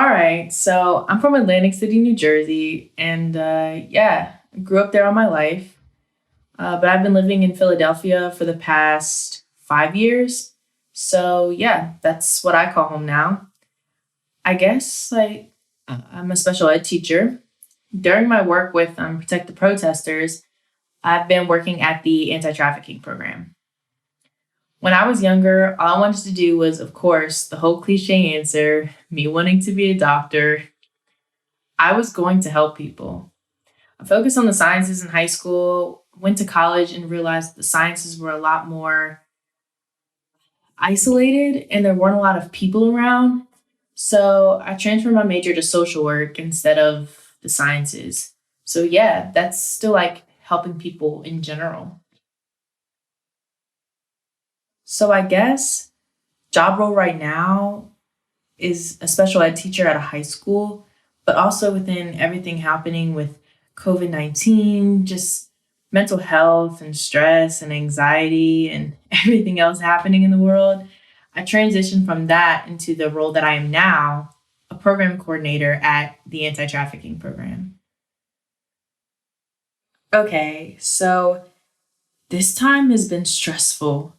All right, so I'm from Atlantic City, New Jersey, and yeah, I grew up there all my life. But I've been living in Philadelphia for the past 5 years. So yeah, that's what I call home now. I guess I'm a special ed teacher. During my work with Protect the Protesters, I've been working at the anti-trafficking program. When I was younger, all I wanted to do was, of course, the whole cliche answer, me wanting to be a doctor. I was going to help people. I focused on the sciences in high school, went to college and realized the sciences were a lot more isolated and there weren't a lot of people around. So I transferred my major to social work instead of the sciences. So yeah, that's still like helping people in general. So I guess job role right now is a special ed teacher at a high school, but also within everything happening with COVID-19, just mental health and stress and anxiety and everything else happening in the world, I transitioned from that into the role that I am now, a program coordinator at the anti trafficking program. Okay, so this time has been stressful,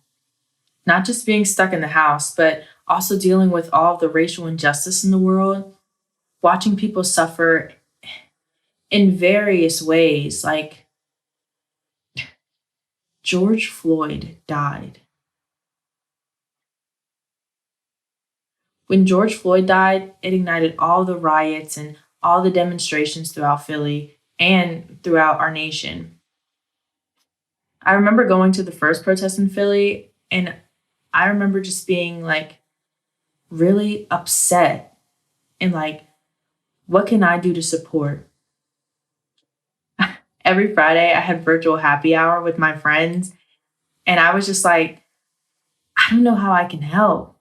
not just being stuck in the house, but also dealing with all of the racial injustice in the world, watching people suffer in various ways. Like George Floyd died. When George Floyd died, it ignited all the riots and all the demonstrations throughout Philly and throughout our nation. I remember going to the first protest in Philly, and I remember just being like really upset and like, what can I do to support? Every Friday, I had virtual happy hour with my friends, and I was just like, I don't know how I can help.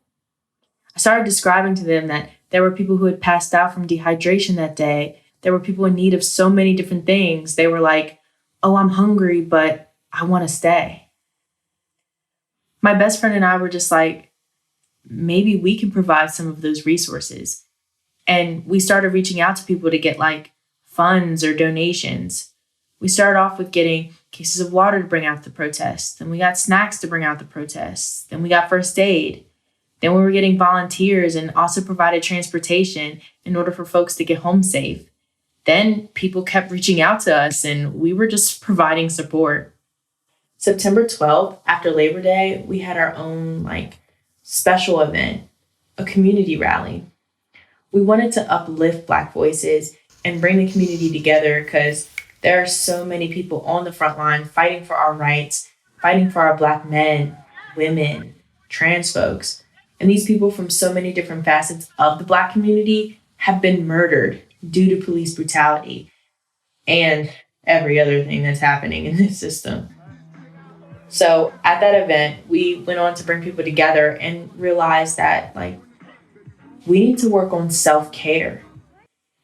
I started describing to them that there were people who had passed out from dehydration that day. There were people in need of so many different things. They were like, oh, I'm hungry, but I want to stay. My best friend and I were just like, maybe we can provide some of those resources. And we started reaching out to people to get like funds or donations. We started off with getting cases of water to bring out the protests. Then we got snacks to bring out the protests. Then we got first aid. Then we were getting volunteers and also provided transportation in order for folks to get home safe. Then people kept reaching out to us and we were just providing support. September 12th, after Labor Day, we had our own special event, a community rally. We wanted to uplift Black voices and bring the community together because there are so many people on the front line fighting for our rights, fighting for our Black men, women, trans folks. And these people from so many different facets of the Black community have been murdered due to police brutality and every other thing that's happening in this system. So at that event, we went on to bring people together and realized that we need to work on self-care.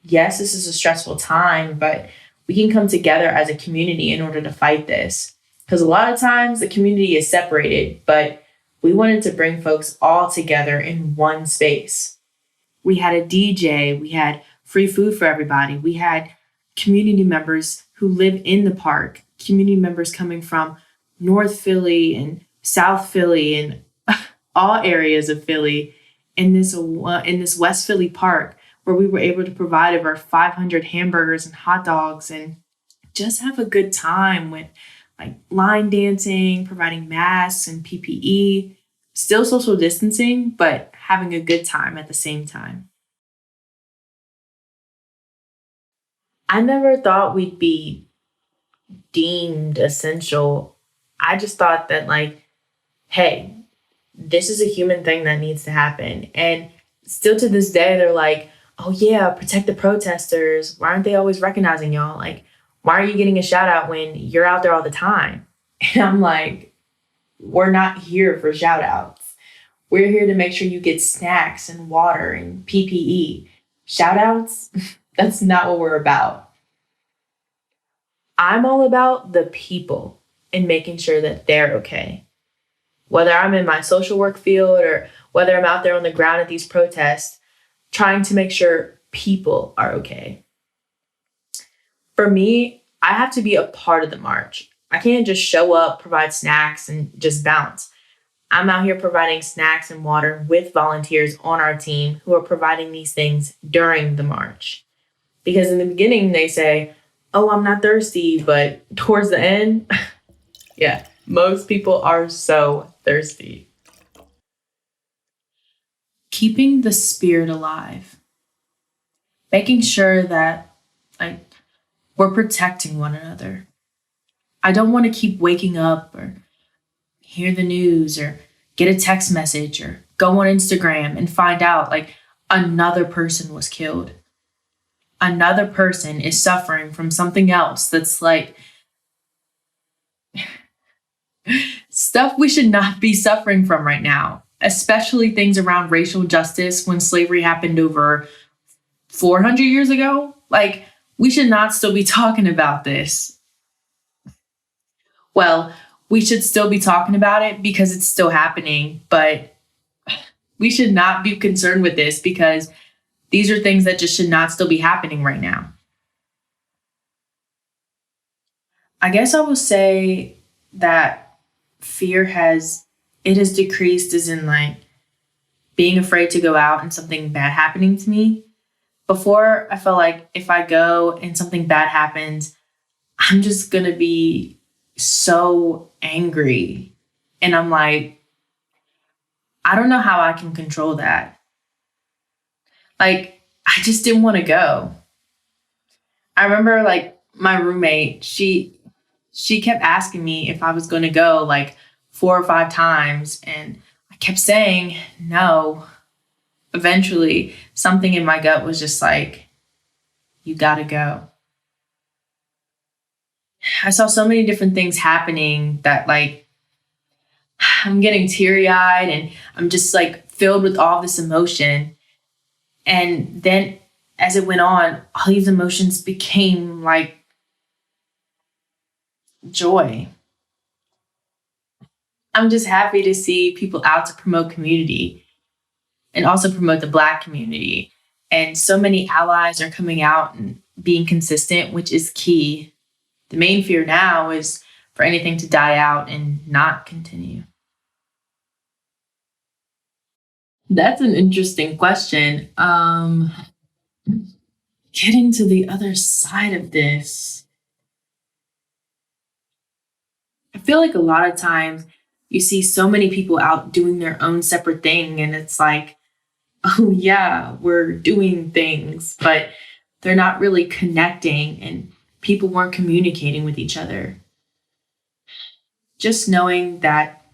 Yes, this is a stressful time, but we can come together as a community in order to fight this. Because a lot of times the community is separated, but we wanted to bring folks all together in one space. We had a DJ, we had free food for everybody. We had community members who live in the park, community members coming from North Philly and South Philly and all areas of Philly in this West Philly park where we were able to provide over 500 hamburgers and hot dogs and just have a good time with line dancing, providing masks and PPE, still social distancing, but having a good time at the same time. I never thought we'd be deemed essential. I just thought that hey, this is a human thing that needs to happen. And still to this day, they're like, oh yeah, protect the protesters. Why aren't they always recognizing y'all? Why are you getting a shout out when you're out there all the time? And I'm like, we're not here for shout outs. We're here to make sure you get snacks and water and PPE. Shout outs, that's not what we're about. I'm all about the people and making sure that they're okay. Whether I'm in my social work field or whether I'm out there on the ground at these protests, trying to make sure people are okay. For me, I have to be a part of the march. I can't just show up, provide snacks, and just bounce. I'm out here providing snacks and water with volunteers on our team who are providing these things during the march. Because in the beginning, they say, "Oh, I'm not thirsty." But towards the end, yeah, most people are so thirsty. Keeping the spirit alive, making sure that like we're protecting one another. I don't want to keep waking up or hear the news or get a text message or go on Instagram and find out like another person was killed. Another person is suffering from something else that's like stuff we should not be suffering from right now, especially things around racial justice when slavery happened over 400 years ago. Like, we should not still be talking about this. Well, we should still be talking about it because it's still happening, but we should not be concerned with this because these are things that just should not still be happening right now. I guess I will say that fear has decreased as in like being afraid to go out and something bad happening to me. Before, I felt like if I go and something bad happens, I'm just gonna be so angry. And I'm like, I don't know how I can control that. Like, I just didn't want to go. I remember like my roommate, she kept asking me if I was going to go like 4 or 5 times, and I kept saying no. Eventually, something in my gut was just like, you gotta go. I saw so many different things happening that like I'm getting teary-eyed and I'm just like filled with all this emotion. And then as it went on, all these emotions became like joy. I'm just happy to see people out to promote community and also promote the Black community. And so many allies are coming out and being consistent, which is key. The main fear now is for anything to die out and not continue. That's an interesting question. Getting to the other side of this, I feel like a lot of times you see so many people out doing their own separate thing, and it's like, oh, yeah, we're doing things, but they're not really connecting and people weren't communicating with each other. Just knowing that,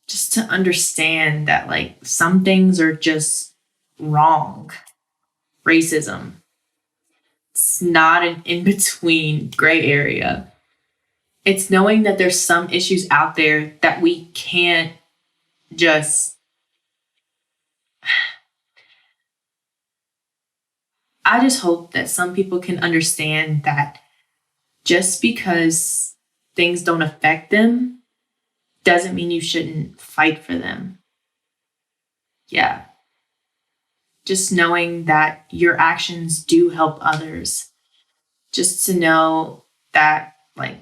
just to understand that, like, some things are just wrong. Racism. It's not an in between gray area. It's knowing that there's some issues out there that we can't just. I just hope that some people can understand that just because things don't affect them doesn't mean you shouldn't fight for them. Yeah. Just knowing that your actions do help others. Just to know that, like,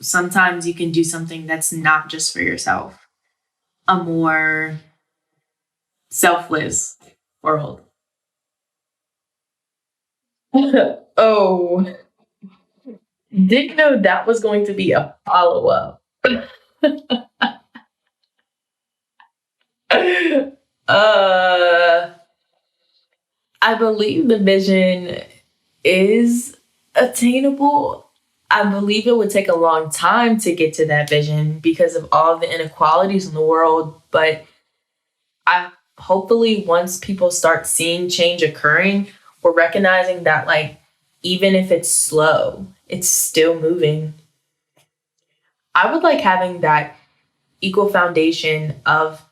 sometimes you can do something that's not just for yourself. A more selfless world. Oh, didn't know that was going to be a follow up. uh, I believe the vision is attainable. I believe it would take a long time to get to that vision because of all the inequalities in the world. But I hopefully once people start seeing change occurring, we're recognizing that like even if it's slow, it's still moving. I would like having that equal foundation of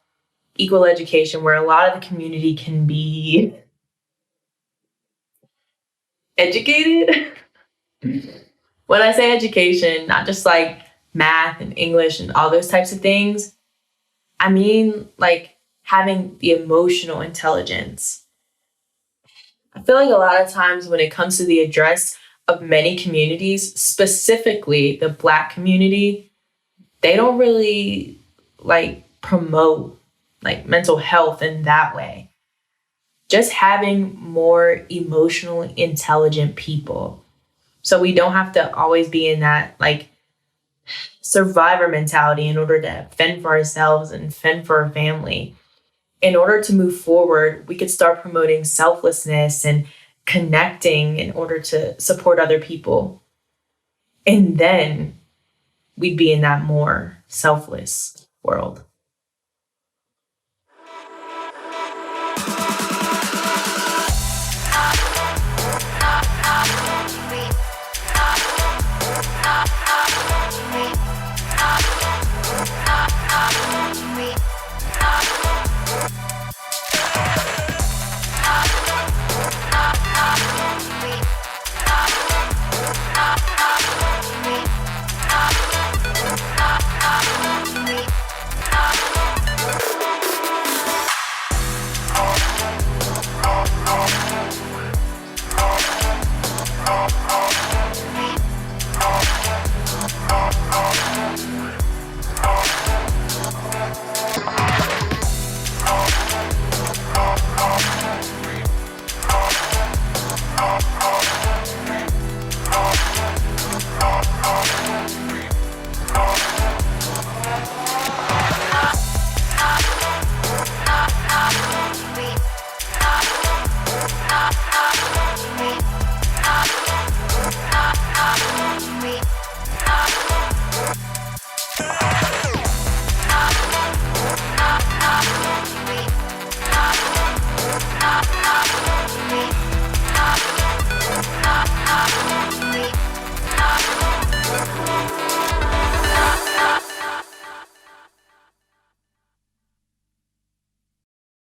equal education where a lot of the community can be educated. When I say education, not just like math and English and all those types of things, I mean like having the emotional intelligence. I feel like a lot of times when it comes to the address of many communities, specifically the Black community, they don't really like promote like mental health in that way. Just having more emotionally intelligent people. So we don't have to always be in that like survivor mentality in order to fend for ourselves and fend for our family. In order to move forward, we could start promoting selflessness and connecting in order to support other people. And then we'd be in that more selfless world.